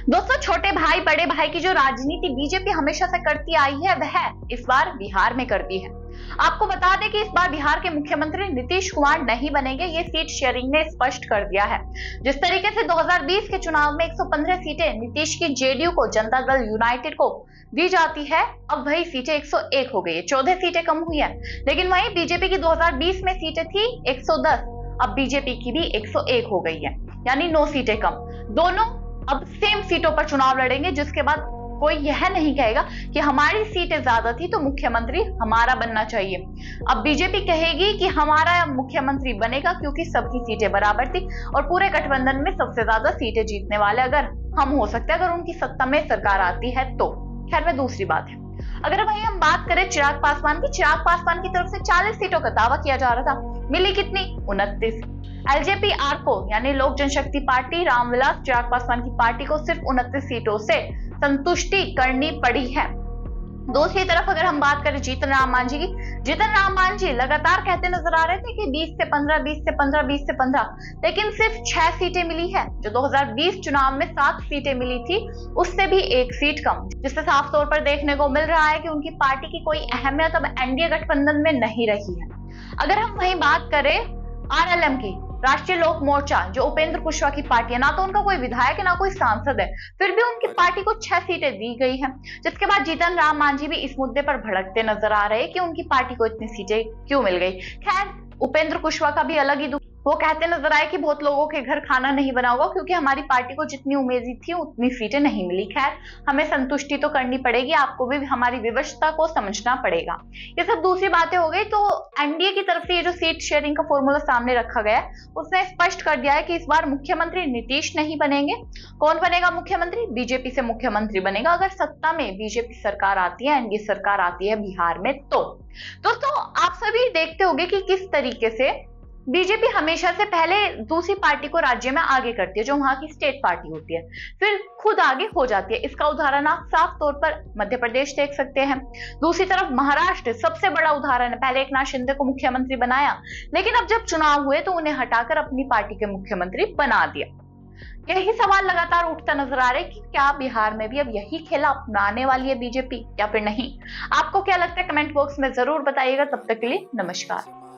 दोस्तों, छोटे भाई बड़े भाई की जो राजनीति बीजेपी हमेशा से करती आई है, वह इस बार बिहार में करती है। आपको बता दें कि इस बार बिहार के मुख्यमंत्री नीतीश कुमार नहीं बनेंगे, ये सीट शेयरिंग ने स्पष्ट कर दिया है। जिस तरीके से 2020 के चुनाव में 115 सीटें नीतीश की जेडीयू को, जनता दल यूनाइटेड को दी जाती है, अब वही सीटें 101 हो गई है, 14 सीटें कम हुई है। लेकिन वहीं बीजेपी की 2020 में सीटें थी 110, अब बीजेपी की भी 101 हो गई है, यानी 9 सीटें कम। दोनों अब सेम सीटों पर चुनाव लड़ेंगे, जिसके बाद कोई यह नहीं कहेगा कि हमारी सीटें ज्यादा थी तो मुख्यमंत्री हमारा बनना चाहिए। अब बीजेपी कहेगी कि हमारा मुख्यमंत्री बनेगा क्योंकि सबकी सीटें बराबर थी और पूरे गठबंधन में सबसे ज्यादा सीटें जीतने वाले अगर हम हो सकते हैं, अगर उनकी सत्ता में सरकार आती है तो। खैर, वह दूसरी बात है। अगर वहीं हम बात करें चिराग पासवान की तरफ से 40 सीटों का दावा किया जा रहा था, मिली कितनी? 29। एलजेपी आरको यानी लोक जनशक्ति पार्टी, रामविलास चिराग पासवान की पार्टी को सिर्फ 29 सीटों से संतुष्टि करनी पड़ी है। दूसरी तरफ अगर हम बात करें जीतन राम मांझी की, जीतन राम मांझी लगातार कहते नजर आ रहे थे कि 20 से 15, 20 से 15, 20 से 15, लेकिन सिर्फ 6 सीटें मिली है। जो 2020 चुनाव में 7 सीटें मिली थी, उससे भी 1 सीट कम, जिससे साफ तौर पर देखने को मिल रहा है कि उनकी पार्टी की कोई अहमियत अब एनडीए गठबंधन में नहीं रही है। अगर हम वहीं बात करें आरएलएम की, राष्ट्रीय लोक मोर्चा, जो उपेंद्र कुशवाहा की पार्टी है, ना तो उनका कोई विधायक है ना कोई सांसद है, फिर भी उनकी पार्टी को 6 सीटें दी गई हैं। जिसके बाद जीतन राम मांझी भी इस मुद्दे पर भड़कते नजर आ रहे हैं कि उनकी पार्टी को इतनी सीटें क्यों मिल गई। खैर, उपेंद्र कुशवाहा का भी अलग ही दुख, वो कहते नजर आए कि बहुत लोगों के घर खाना नहीं बना होगा क्योंकि हमारी पार्टी को जितनी उम्मीद थी उतनी सीटें नहीं मिली। खैर, हमें संतुष्टि तो करनी पड़ेगी, आपको भी हमारी विवशता को समझना पड़ेगा। ये सब दूसरी बातें हो गई। तो एनडीए की तरफ से ये जो सीट शेयरिंग का फॉर्मूला सामने रखा गया है, उसने स्पष्ट कर दिया है कि इस बार मुख्यमंत्री नीतीश नहीं बनेंगे। कौन बनेगा मुख्यमंत्री? बीजेपी से मुख्यमंत्री बनेगा, अगर सत्ता में बीजेपी सरकार आती है, एनडीए सरकार आती है बिहार में तो। दोस्तों, आप सभी देखते होंगे कि किस तरीके से बीजेपी हमेशा से पहले दूसरी पार्टी को राज्य में आगे करती है, जो वहां की स्टेट पार्टी होती है, फिर खुद आगे हो जाती है। इसका उदाहरण आप साफ तौर पर मध्य प्रदेश देख सकते हैं। दूसरी तरफ महाराष्ट्र सबसे बड़ा उदाहरण है। पहले एकनाथ शिंदे को मुख्यमंत्री बनाया, लेकिन अब जब चुनाव हुए तो उन्हें हटाकर अपनी पार्टी के मुख्यमंत्री बना दिया। यही सवाल लगातार उठता नजर आ रहा है कि क्या बिहार में भी अब यही खेला अपनाने वाली है बीजेपी या फिर नहीं? आपको क्या लगता है? कमेंट बॉक्स में जरूर बताइएगा। तब तक के लिए नमस्कार।